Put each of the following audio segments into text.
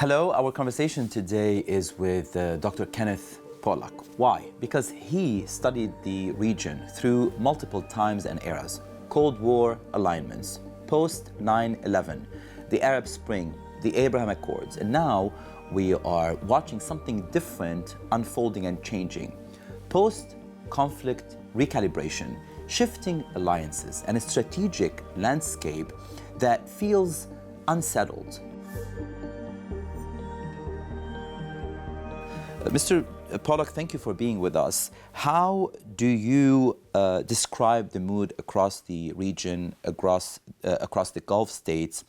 Hello, our conversation today is with Dr. Kenneth. Why? Because he studied the region through multiple times and eras. Cold War alignments, post 9/11, the Arab Spring, the Abraham Accords, and now we are watching something different unfolding and changing. Post-conflict recalibration, shifting alliances, and a strategic landscape that feels unsettled. Mr. Pollack, thank you for being with us. How do you describe the mood across the region, across the Gulf states,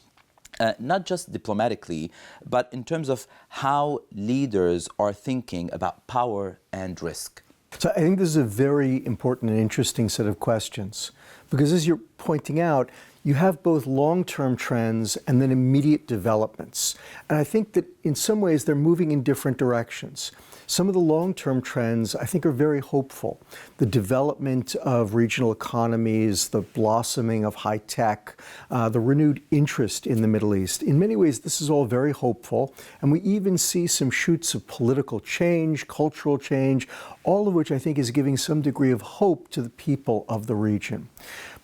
not just diplomatically, but in terms of how leaders are thinking about power and risk? So I think this is a very important and interesting set of questions, because as you're pointing out, you have both long-term trends and then immediate developments. And I think that in some ways they're moving in different directions. Some of the long-term trends I think are very hopeful. The development of regional economies, the blossoming of high tech, the renewed interest in the Middle East. In many ways, this is all very hopeful. And we even see some shoots of political change, cultural change, all of which I think is giving some degree of hope to the people of the region.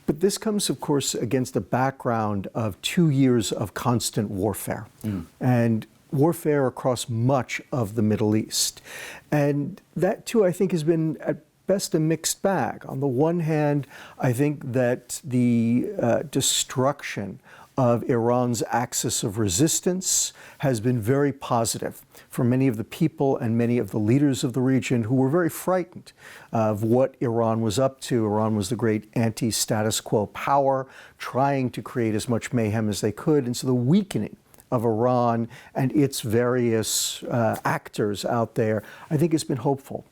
But this comes, of course, against a background of 2 years of constant warfare. And warfare across much of the Middle East. And that, too, I think has been at best a mixed bag. On the one hand, I think that the destruction of Iran's axis of resistance has been very positive for many of the people and many of the leaders of the region who were very frightened of what Iran was up to. Iran was the great anti-status quo power, trying to create as much mayhem as they could. And so the weakening of Iran and its various actors out there, I think has been hopeful.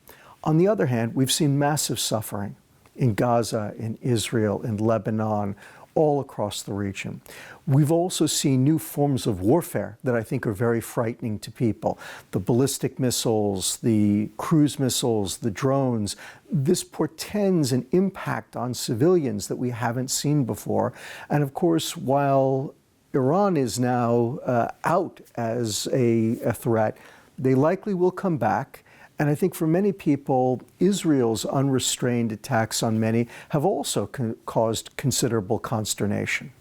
On the other hand, we've seen massive suffering in Gaza, in Israel, in Lebanon, all across the region. We've also seen new forms of warfare that I think are very frightening to people. The ballistic missiles, the cruise missiles, the drones. This portends an impact on civilians that we haven't seen before. And of course, while Iran is now out as a threat, they likely will come back. And I think for many people, Israel's unrestrained attacks on many have also caused considerable consternation.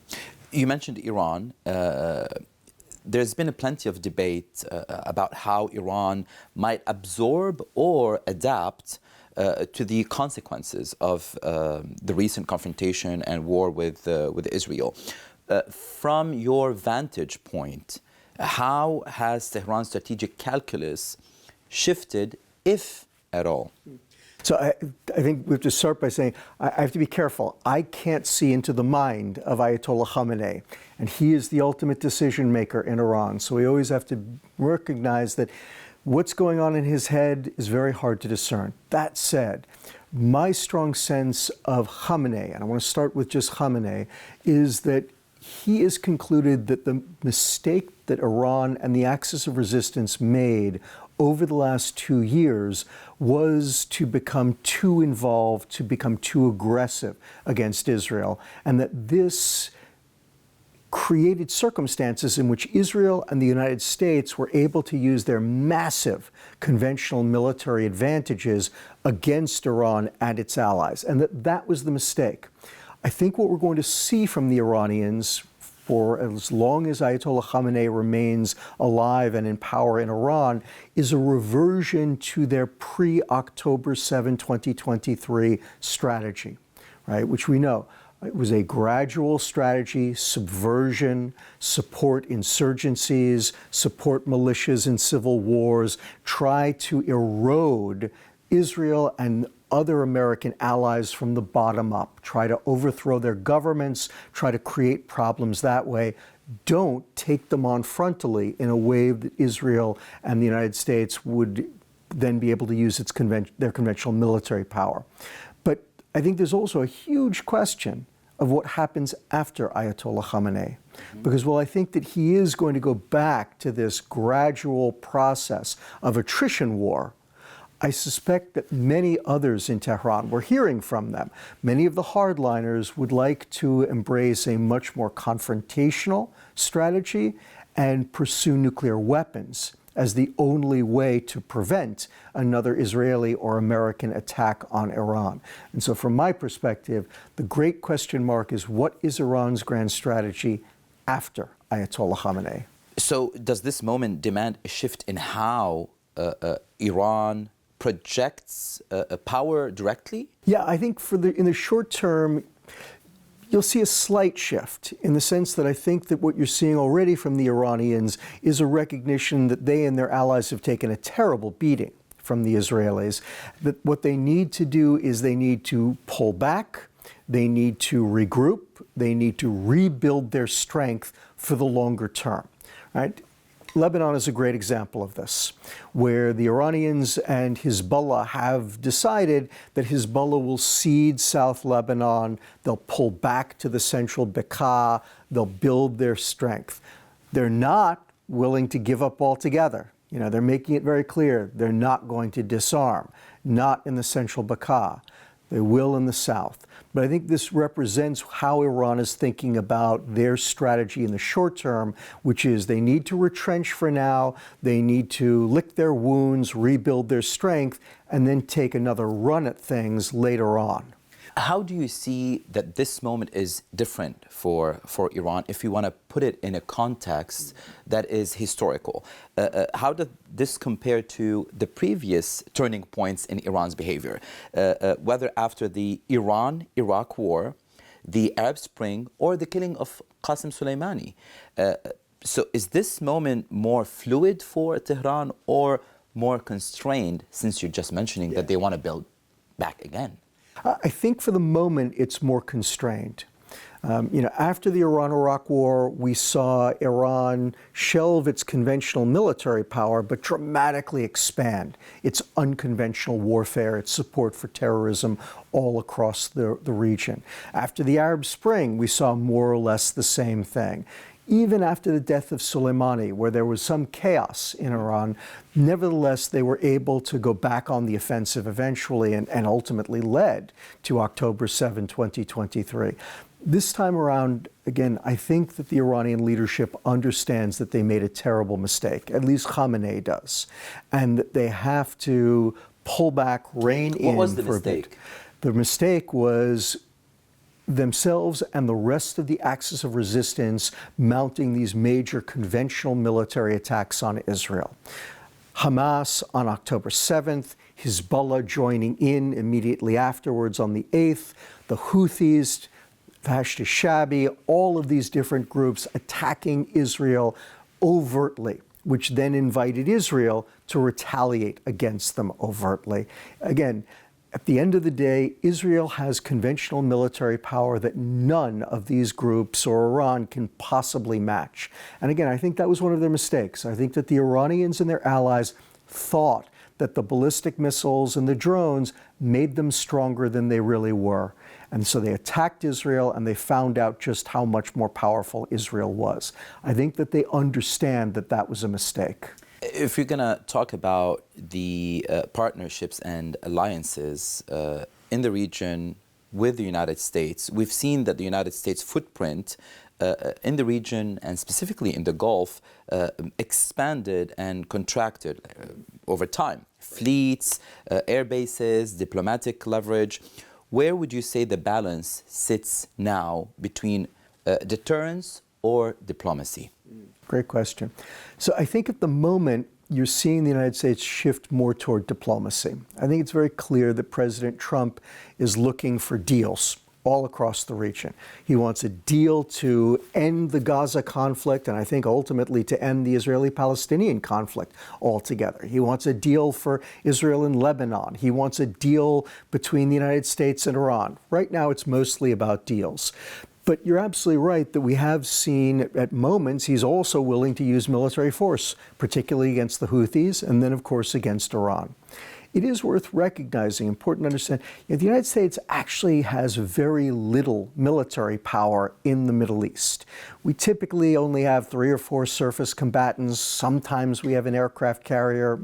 You mentioned Iran. There's been plenty of debate about how Iran might absorb or adapt to the consequences of the recent confrontation and war with Israel. From your vantage point, how has Tehran's strategic calculus shifted, if at all? So I think we have to start by saying I have to be careful. I can't see into the mind of Ayatollah Khamenei, and he is the ultimate decision maker in Iran. So we always have to recognize that what's going on in his head is very hard to discern. That said, my strong sense of Khamenei, and I want to start with just Khamenei, is that he has concluded that the mistake that Iran and the axis of resistance made over the last 2 years was to become too involved, to become too aggressive against Israel, and that this created circumstances in which Israel and the United States were able to use their massive conventional military advantages against Iran and its allies, and that was the mistake. I think what we're going to see from the Iranians for as long as Ayatollah Khamenei remains alive and in power in Iran is a reversion to their pre-October 7, 2023 strategy, right? Which we know it was a gradual strategy: subversion, support insurgencies, support militias in civil wars, try to erode Israel and other American allies from the bottom up, try to overthrow their governments, try to create problems that way. Don't take them on frontally in a way that Israel and the United States would then be able to use their conventional military power. But I think there's also a huge question of what happens after Ayatollah Khamenei. Because while I think that he is going to go back to this gradual process of attrition war, I suspect that many others in Tehran, we're hearing from them, many of the hardliners would like to embrace a much more confrontational strategy and pursue nuclear weapons as the only way to prevent another Israeli or American attack on Iran. And so from my perspective, the great question mark is, what is Iran's grand strategy after Ayatollah Khamenei? So does this moment demand a shift in how Iran projects power directly? Yeah, I think in the short term, you'll see a slight shift in the sense that I think that what you're seeing already from the Iranians is a recognition that they and their allies have taken a terrible beating from the Israelis, that what they need to do is they need to pull back, they need to regroup, they need to rebuild their strength for the longer term, right? Lebanon is a great example of this, where the Iranians and Hezbollah have decided that Hezbollah will cede South Lebanon, they'll pull back to the central Bekaa, they'll build their strength. They're not willing to give up altogether. You know, they're making it very clear they're not going to disarm, not in the central Bekaa. They will in the south. But I think this represents how Iran is thinking about their strategy in the short term, which is they need to retrench for now, they need to lick their wounds, rebuild their strength, and then take another run at things later on. How do you see that this moment is different for Iran, if you want to put it in a context that is historical? How does this compare to the previous turning points in Iran's behavior, whether after the Iran-Iraq war, the Arab Spring, or the killing of Qasem Soleimani? So is this moment more fluid for Tehran or more constrained, since you're just mentioning that they want to build back again? I think for the moment it's more constrained. After the Iran-Iraq war, we saw Iran shelve its conventional military power, but dramatically expand its unconventional warfare, its support for terrorism all across the region. After the Arab Spring, we saw more or less the same thing. Even after the death of Soleimani, where there was some chaos in Iran, nevertheless, they were able to go back on the offensive eventually and ultimately led to October 7, 2023. This time around, again, I think that the Iranian leadership understands that they made a terrible mistake, at least Khamenei does, and that they have to pull back, rein in. What was the for mistake? a bit. The mistake was themselves and the rest of the axis of resistance mounting these major conventional military attacks on Israel. Hamas on October 7th, Hezbollah joining in immediately afterwards on the 8th, the Houthis, Hashd al-Shabi, all of these different groups attacking Israel overtly, which then invited Israel to retaliate against them overtly. Again, at the end of the day, Israel has conventional military power that none of these groups or Iran can possibly match. And again, I think that was one of their mistakes. I think that the Iranians and their allies thought that the ballistic missiles and the drones made them stronger than they really were. And so they attacked Israel and they found out just how much more powerful Israel was. I think that they understand that that was a mistake. If you're going to talk about the partnerships and alliances in the region with the United States, we've seen that the United States footprint in the region and specifically in the Gulf expanded and contracted over time. Fleets, air bases, diplomatic leverage. Where would you say the balance sits now between deterrence or diplomacy? Great question. So I think at the moment, you're seeing the United States shift more toward diplomacy. I think it's very clear that President Trump is looking for deals all across the region. He wants a deal to end the Gaza conflict and I think ultimately to end the Israeli-Palestinian conflict altogether. He wants a deal for Israel and Lebanon. He wants a deal between the United States and Iran. Right now, it's mostly about deals. But you're absolutely right that we have seen at moments he's also willing to use military force, particularly against the Houthis and then, of course, against Iran. It is worth recognizing, important to understand, the United States actually has very little military power in the Middle East. We typically only have 3 or 4 surface combatants. Sometimes we have an aircraft carrier,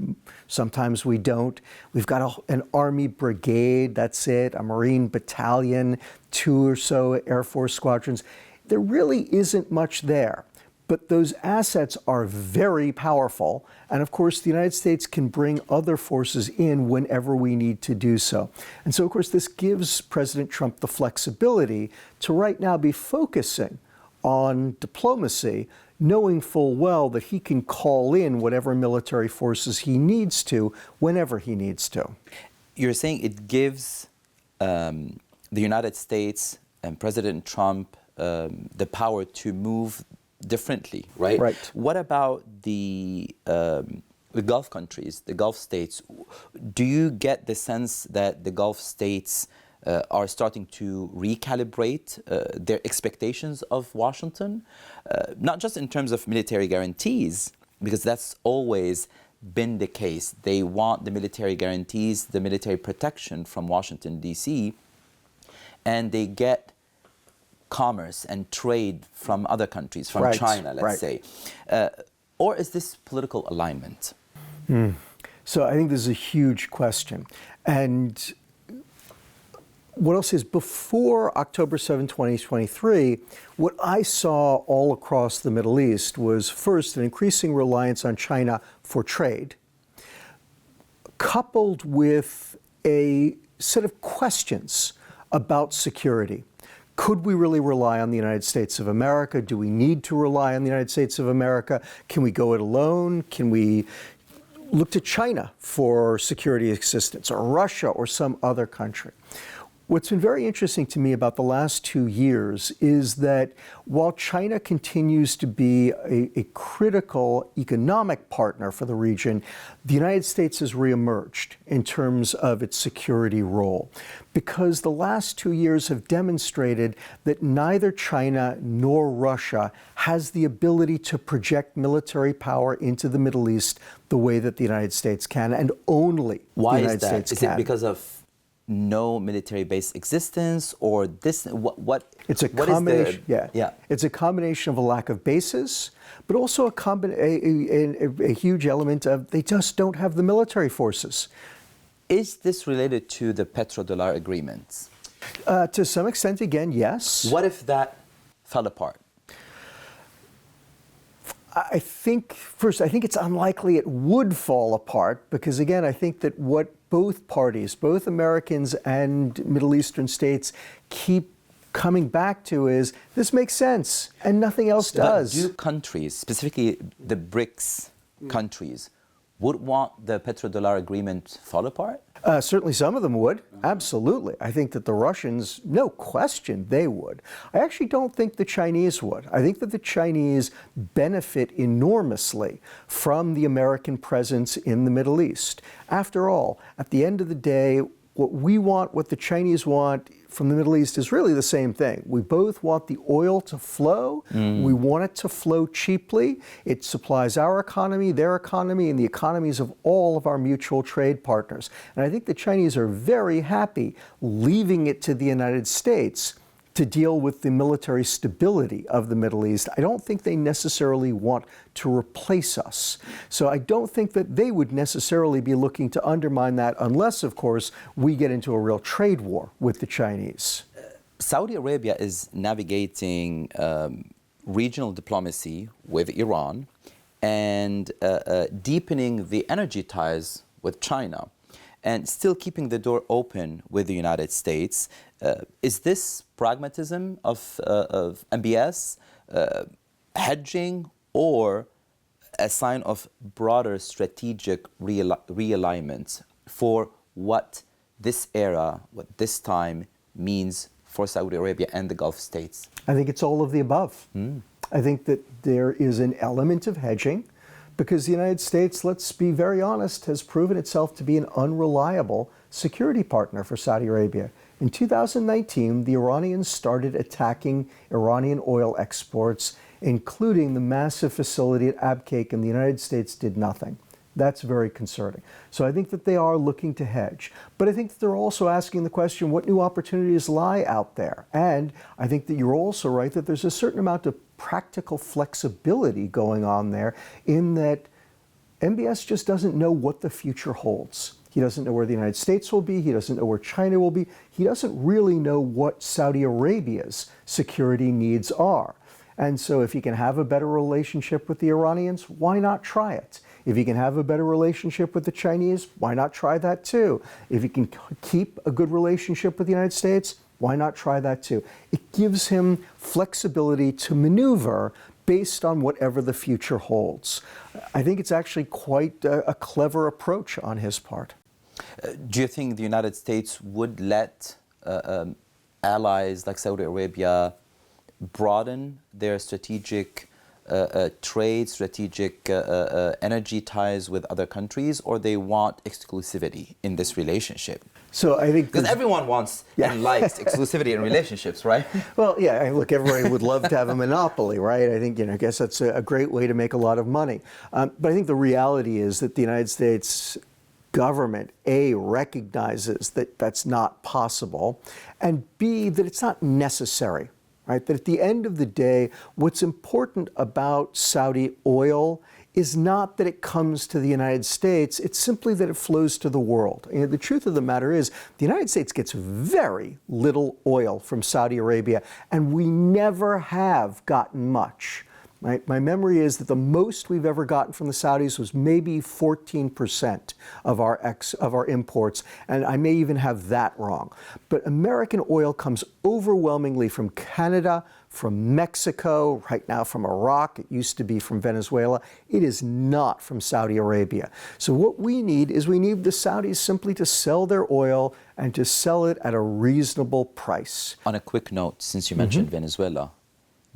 sometimes we don't. We've got an Army brigade, that's it, a Marine battalion, 2 or so Air Force squadrons. There really isn't much there. But those assets are very powerful. And of course, the United States can bring other forces in whenever we need to do so. And so, of course, this gives President Trump the flexibility to right now be focusing on diplomacy, knowing full well that he can call in whatever military forces he needs to whenever he needs to. You're saying it gives the United States and President Trump the power to move differently, right? Right. What about the Gulf countries, the Gulf states? Do you get the sense that the Gulf states are starting to recalibrate their expectations of Washington? Not just in terms of military guarantees, because that's always been the case. They want the military guarantees, the military protection from Washington, D.C., and they get commerce and trade from other countries, from China, let's say. Or is this political alignment? So I think this is a huge question. And what I'll say is before October 7, 2023, what I saw all across the Middle East was first an increasing reliance on China for trade, coupled with a set of questions about security. Could we really rely on the United States of America? Do we need to rely on the United States of America? Can we go it alone? Can we look to China for security assistance, or Russia, or some other country? What's been very interesting to me about the last 2 years is that while China continues to be a critical economic partner for the region, the United States has reemerged in terms of its security role, because the last 2 years have demonstrated that neither China nor Russia has the ability to project military power into the Middle East the way that the United States can, and only the United States can. Is it because of no military base existence, or this? What? It's a combination. It's a combination of a lack of bases, but also a huge element of they just don't have the military forces. Is this related to the petrodollar agreements? To some extent, again, yes. What if that fell apart? I think it's unlikely it would fall apart, because again, I think that what both parties, both Americans and Middle Eastern states, keep coming back to is this makes sense and nothing else does. But do countries, specifically the BRICS countries, would want the petrodollar agreement fall apart? Certainly some of them would, absolutely. I think that the Russians, no question, they would. I actually don't think the Chinese would. I think that the Chinese benefit enormously from the American presence in the Middle East. After all, at the end of the day, what we want, what the Chinese want from the Middle East is really the same thing. We both want the oil to flow. We want it to flow cheaply. It supplies our economy, their economy, and the economies of all of our mutual trade partners. And I think the Chinese are very happy leaving it to the United States to deal with the military stability of the Middle East. I don't think they necessarily want to replace us. So I don't think that they would necessarily be looking to undermine that unless, of course, we get into a real trade war with the Chinese. Saudi Arabia is navigating regional diplomacy with Iran and deepening the energy ties with China, and still keeping the door open with the United States. Is this pragmatism of MBS, hedging, or a sign of broader strategic realignment for what this era, what this time means for Saudi Arabia and the Gulf states? I think it's all of the above. I think that there is an element of hedging, because the United States, let's be very honest, has proven itself to be an unreliable security partner for Saudi Arabia. In 2019, the Iranians started attacking Iranian oil exports, including the massive facility at Abqaiq, and the United States did nothing. That's very concerning. So I think that they are looking to hedge. But I think that they're also asking the question, what new opportunities lie out there? And I think that you're also right that there's a certain amount of practical flexibility going on there, in that MBS just doesn't know what the future holds. He doesn't know where the United States will be. He doesn't know where China will be. He doesn't really know what Saudi Arabia's security needs are. And so if he can have a better relationship with the Iranians, why not try it? If he can have a better relationship with the Chinese, why not try that too? If he can keep a good relationship with the United States, why not try that too? It gives him flexibility to maneuver based on whatever the future holds. I think it's actually quite a clever approach on his part. Do you think the United States would let allies like Saudi Arabia broaden their strategic trade, strategic energy ties with other countries, or they want exclusivity in this relationship? So I think because everyone wants and likes exclusivity in relationships, right? Well, yeah. Look, everybody would love to have a monopoly, right? I think I guess that's a great way to make a lot of money. But I think the reality is that the United States government, A, recognizes that that's not possible, and B, that it's not necessary. Right? That at the end of the day, what's important about Saudi oil is not that it comes to the United States, it's simply that it flows to the world. The truth of the matter is, the United States gets very little oil from Saudi Arabia, and we never have gotten much. Right? My memory is that the most we've ever gotten from the Saudis was maybe 14% of our imports, and I may even have that wrong. But American oil comes overwhelmingly from Canada, from Mexico, right now from Iraq. It used to be from Venezuela. It is not from Saudi Arabia. So what we need is the Saudis simply to sell their oil and to sell it at a reasonable price. On a quick note, since you mentioned Venezuela,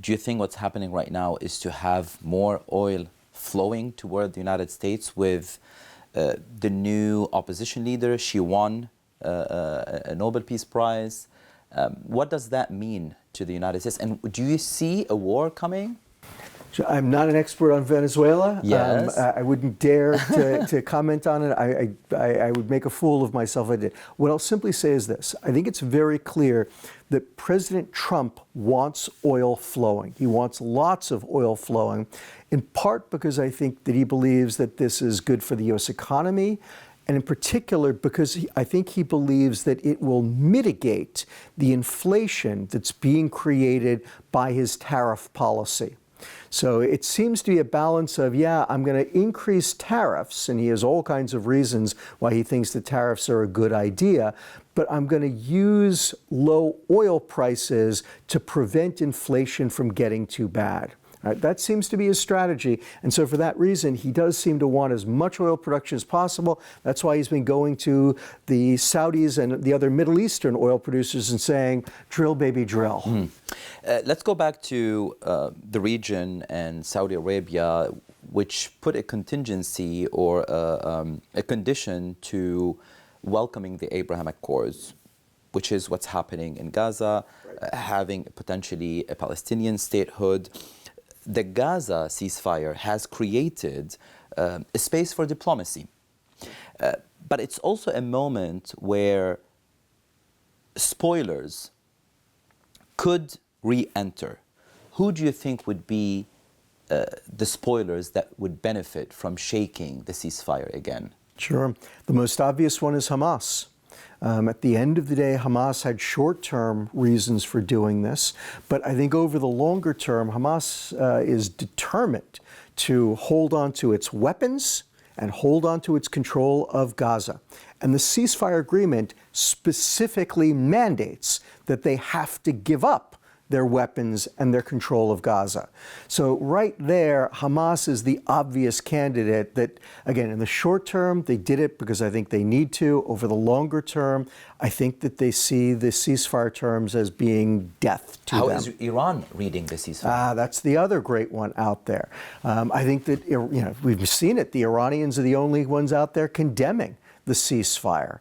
do you think what's happening right now is to have more oil flowing toward the United States with the new opposition leader? She won a Nobel Peace Prize. What does that mean to the United States? And do you see a war coming? I'm not an expert on Venezuela. Yes. I wouldn't dare to comment on it. I would make a fool of myself if I did. What I'll simply say is this. I think it's very clear that President Trump wants oil flowing. He wants lots of oil flowing, in part because I think that he believes that this is good for the U.S. economy, and in particular because I think he believes that it will mitigate the inflation that's being created by his tariff policy. So it seems to be a balance of, I'm going to increase tariffs, and he has all kinds of reasons why he thinks the tariffs are a good idea, but I'm going to use low oil prices to prevent inflation from getting too bad. Right? That seems to be his strategy, and so for that reason, he does seem to want as much oil production as possible. That's why he's been going to the Saudis and the other Middle Eastern oil producers and saying, drill, baby, drill. Let's go back to the region and Saudi Arabia, which put a contingency or a condition to welcoming the Abraham Accords, which is what's happening in Gaza, having potentially a Palestinian statehood. The Gaza ceasefire has created a space for diplomacy. But it's also a moment where spoilers could re-enter. Who do you think would be the spoilers that would benefit from shaking the ceasefire again? Sure. The most obvious one is Hamas. At the end of the day, Hamas had short-term reasons for doing this, but I think over the longer term, Hamas is determined to hold on to its weapons and hold on to its control of Gaza. And the ceasefire agreement specifically mandates that they have to give up their weapons and their control of Gaza. So right there, Hamas is the obvious candidate that, again, in the short term, they did it because I think they need to. Over the longer term, I think that they see the ceasefire terms as being death to them. How is Iran reading the ceasefire? That's the other great one out there. I think that, we've seen it. The Iranians are the only ones out there condemning the ceasefire.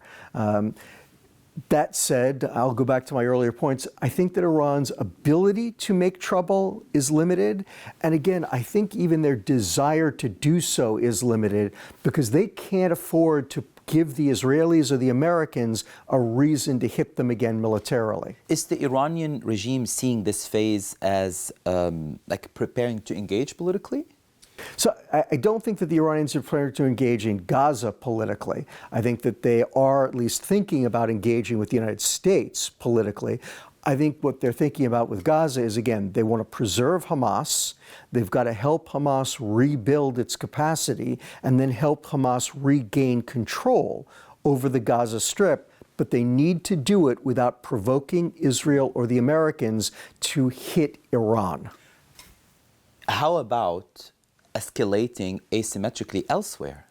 That said, I'll go back to my earlier points. I think that Iran's ability to make trouble is limited. And again, I think even their desire to do so is limited because they can't afford to give the Israelis or the Americans a reason to hit them again militarily. Is the Iranian regime seeing this phase as like preparing to engage politically? So I don't think that the Iranians are planning to engage in Gaza politically. I think that they are at least thinking about engaging with the United States politically. I think what they're thinking about with Gaza is, again, they want to preserve Hamas. They've got to help Hamas rebuild its capacity and then help Hamas regain control over the Gaza Strip. But they need to do it without provoking Israel or the Americans to hit Iran. How about escalating asymmetrically elsewhere?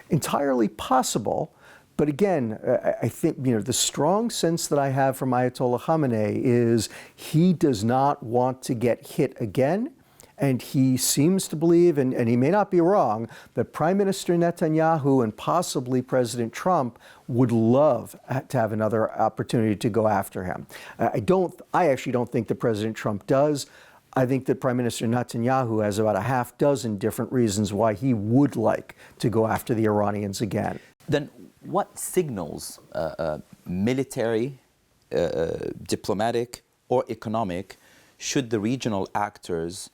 Entirely possible. But again, I think, the strong sense that I have from Ayatollah Khamenei is he does not want to get hit again. And he seems to believe, and he may not be wrong, that Prime Minister Netanyahu and possibly President Trump would love to have another opportunity to go after him. I actually don't think that President Trump does. I think that Prime Minister Netanyahu has about a half dozen different reasons why he would like to go after the Iranians again. Then what signals, military, diplomatic, or economic, should the regional actors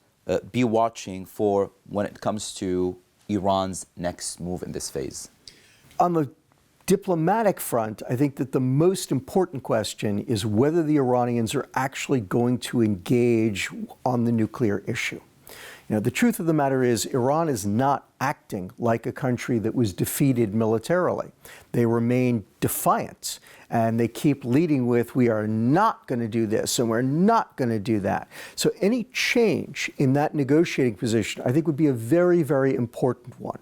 be watching for when it comes to Iran's next move in this phase? On the diplomatic front, I think that the most important question is whether the Iranians are actually going to engage on the nuclear issue. The truth of the matter is Iran is not acting like a country that was defeated militarily. They remain defiant, and they keep leading with, we are not going to do this, and we're not going to do that. So any change in that negotiating position, I think, would be a very, very important one.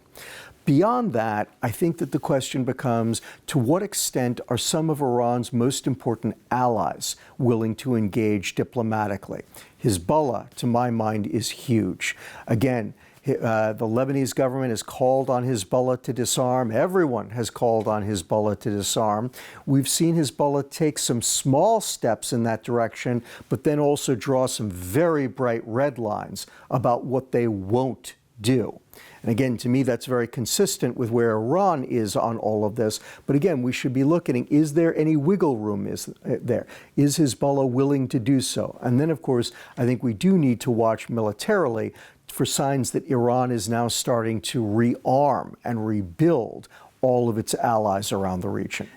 Beyond that, I think that the question becomes, to what extent are some of Iran's most important allies willing to engage diplomatically? Hezbollah, to my mind, is huge. Again, the Lebanese government has called on Hezbollah to disarm. Everyone has called on Hezbollah to disarm. We've seen Hezbollah take some small steps in that direction, but then also draw some very bright red lines about what they won't do. And again, to me, that's very consistent with where Iran is on all of this. But again, we should be looking, is there any wiggle room there? Is Hezbollah willing to do so? And then, of course, I think we do need to watch militarily for signs that Iran is now starting to rearm and rebuild all of its allies around the region.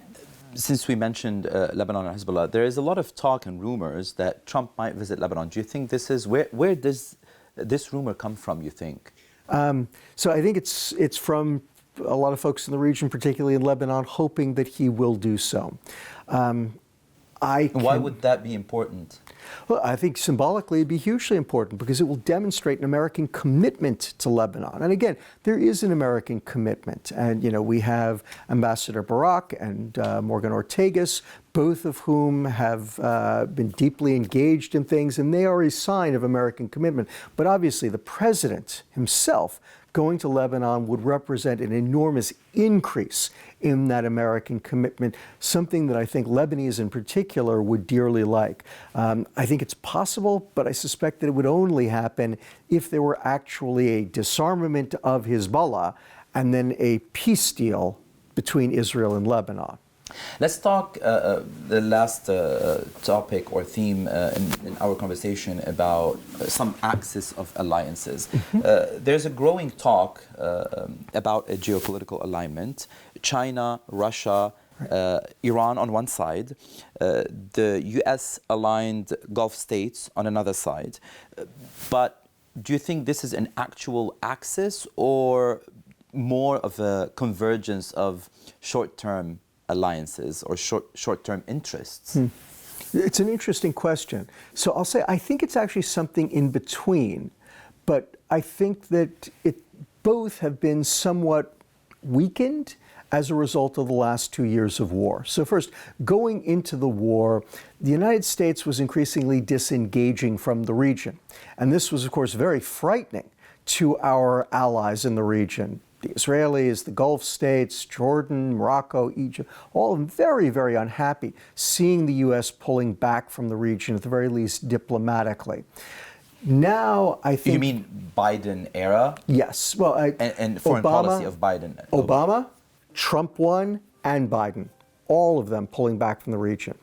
Since we mentioned Lebanon and Hezbollah, there is a lot of talk and rumors that Trump might visit Lebanon. Do you think this is, where does this rumor come from, you think? So I think it's from a lot of folks in the region, particularly in Lebanon, hoping that he will do so. Why would that be important? Well, I think symbolically it'd be hugely important because it will demonstrate an American commitment to Lebanon. And again, there is an American commitment. And, we have Ambassador Barak and Morgan Ortagus, both of whom have been deeply engaged in things, and they are a sign of American commitment. But obviously, the president himself going to Lebanon would represent an enormous increase in that American commitment, something that I think Lebanese in particular would dearly like. I think it's possible, but I suspect that it would only happen if there were actually a disarmament of Hezbollah and then a peace deal between Israel and Lebanon. Let's talk the last topic or theme in our conversation about some axis of alliances. There's a growing talk about a geopolitical alignment. China, Russia, Iran on one side, the US aligned Gulf states on another side. But do you think this is an actual axis or more of a convergence of short-term alliances or short-term interests? It's an interesting question. So I'll say I think it's actually something in between, but I think that both have been somewhat weakened as a result of the last 2 years of war. So first, going into the war, the United States was increasingly disengaging from the region. And this was, of course, very frightening to our allies in the region. The Israelis, the Gulf states, Jordan, Morocco, Egypt, all of them very, very unhappy seeing the U.S. pulling back from the region, at the very least diplomatically. Now, I think... You mean Biden era? Yes. Well, and foreign policy of Biden. Obama, Trump one, and Biden, all of them pulling back from the region.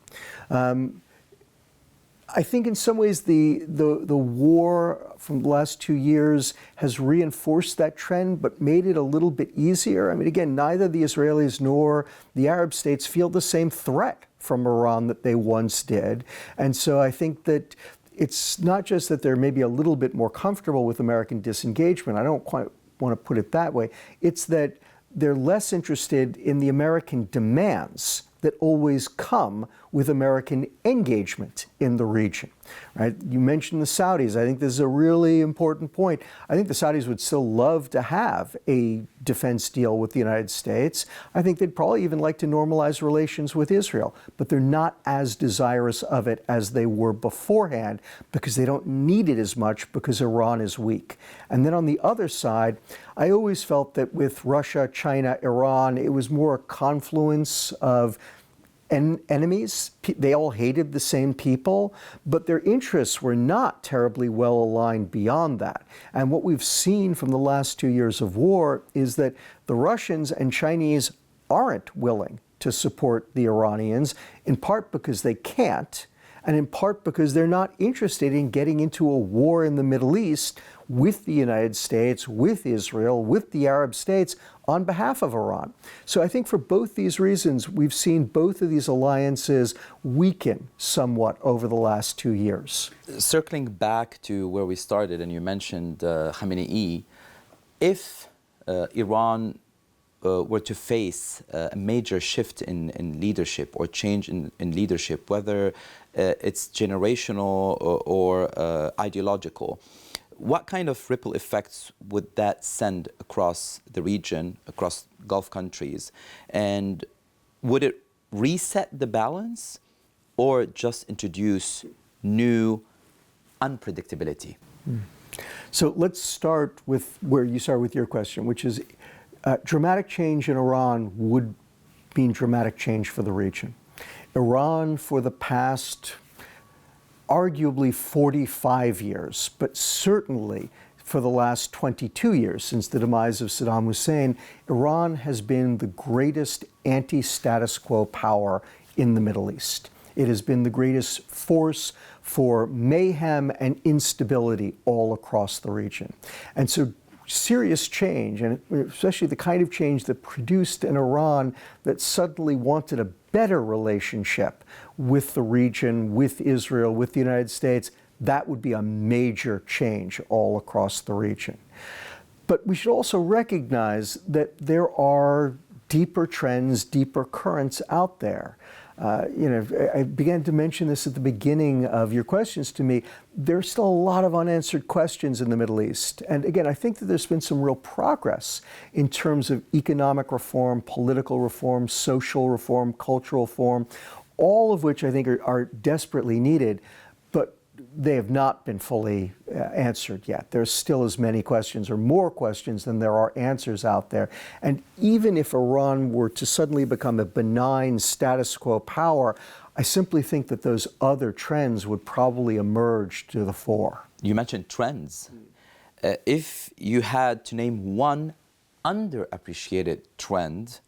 I think in some ways the war from the last 2 years has reinforced that trend, but made it a little bit easier. I mean, again, neither the Israelis nor the Arab states feel the same threat from Iran that they once did. And so I think that it's not just that they're maybe a little bit more comfortable with American disengagement. I don't quite want to put it that way. It's that they're less interested in the American demands that always come with American engagement in the region, right? You mentioned the Saudis. I think this is a really important point. I think the Saudis would still love to have a defense deal with the United States. I think they'd probably even like to normalize relations with Israel, but they're not as desirous of it as they were beforehand because they don't need it as much because Iran is weak. And then on the other side, I always felt that with Russia, China, Iran, it was more a confluence of enemies. They all hated the same people, but their interests were not terribly well aligned beyond that. And what we've seen from the last 2 years of war is that the Russians and Chinese aren't willing to support the Iranians, in part because they can't, and in part because they're not interested in getting into a war in the Middle East with the United States, with Israel, with the Arab states on behalf of Iran. So I think for both these reasons, we've seen both of these alliances weaken somewhat over the last 2 years. Circling back to where we started, and you mentioned Khamenei, if Iran were to face a major shift in leadership or change in leadership, whether it's generational or ideological, what kind of ripple effects would that send across the region, across Gulf countries? And would it reset the balance or just introduce new unpredictability? So let's start with where you start with your question, which is dramatic change in Iran would mean dramatic change for the region. Iran, for the past arguably 45 years, but certainly for the last 22 years since the demise of Saddam Hussein, Iran has been the greatest anti-status quo power in the Middle East. It has been the greatest force for mayhem and instability all across the region. And so serious change, and especially the kind of change that produced an Iran that suddenly wanted a better relationship with the region, with Israel, with the United States, that would be a major change all across the region. But we should also recognize that there are deeper trends, deeper currents out there. I began to mention this at the beginning of your questions to me. There's still a lot of unanswered questions in the Middle East. And again, I think that there's been some real progress in terms of economic reform, political reform, social reform, cultural reform, all of which I think are desperately needed, but they have not been fully answered yet. There's still as many questions or more questions than there are answers out there. And even if Iran were to suddenly become a benign status quo power, I simply think that those other trends would probably emerge to the fore. You mentioned trends. If you had to name one underappreciated trend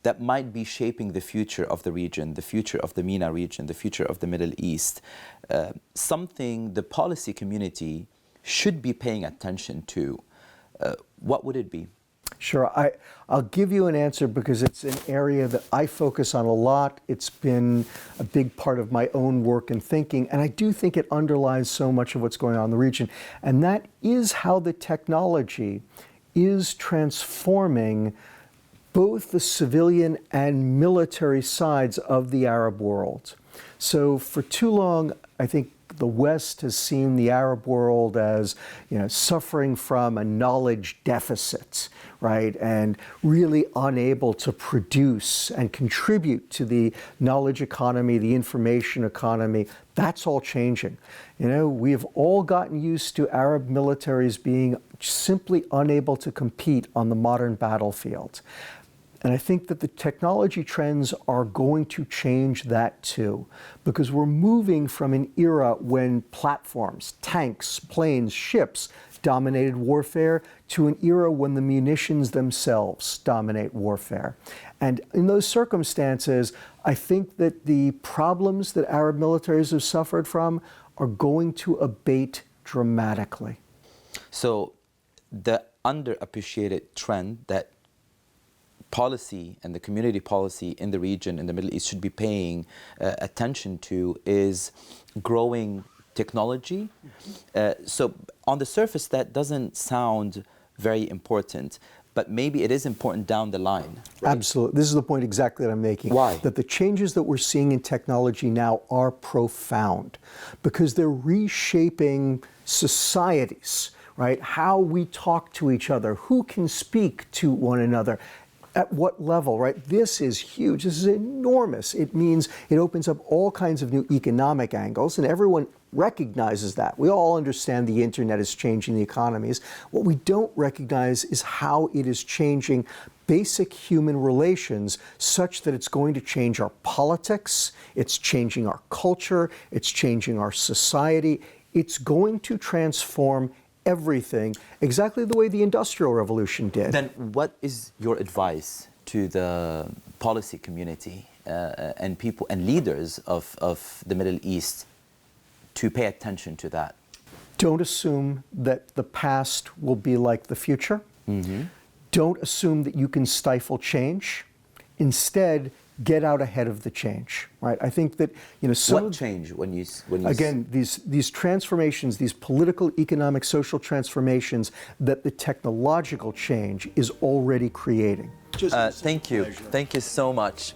that might be shaping the future of the region, the future of the MENA region, the future of the Middle East, something the policy community should be paying attention to, what would it be? Sure. I'll give you an answer because it's an area that I focus on a lot. It's been a big part of my own work and thinking, and I do think it underlies so much of what's going on in the region. And that is how the technology is transforming both the civilian and military sides of the Arab world. So for too long, I think the West has seen the Arab world as, suffering from a knowledge deficit, right? And really unable to produce and contribute to the knowledge economy, the information economy. That's all changing. We have all gotten used to Arab militaries being simply unable to compete on the modern battlefield. And I think that the technology trends are going to change that too, because we're moving from an era when platforms, tanks, planes, ships dominated warfare to an era when the munitions themselves dominate warfare. And in those circumstances, I think that the problems that Arab militaries have suffered from are going to abate dramatically. So the underappreciated trend that policy and the community policy in the region, in the Middle East, should be paying attention to is growing technology. So on the surface, that doesn't sound very important, but maybe it is important down the line. Right? Absolutely. This is the point exactly that I'm making. Why? That the changes that we're seeing in technology now are profound because they're reshaping societies, right? How we talk to each other, who can speak to one another, at what level, right? This is huge. This is enormous. It means it opens up all kinds of new economic angles, and everyone recognizes that. We all understand the internet is changing the economies. What we don't recognize is how it is changing basic human relations such that it's going to change our politics, it's changing our culture, it's changing our society. It's going to transform everything exactly the way the Industrial Revolution did. Then what is your advice to the policy community and people and leaders of the Middle East to pay attention to that? Don't assume that the past will be like the future. Mm-hmm. Don't assume that you can stifle change. Instead, get out ahead of the change, right? I think that, what change when you again, these transformations, these political, economic, social transformations that the technological change is already creating. Thank you so much.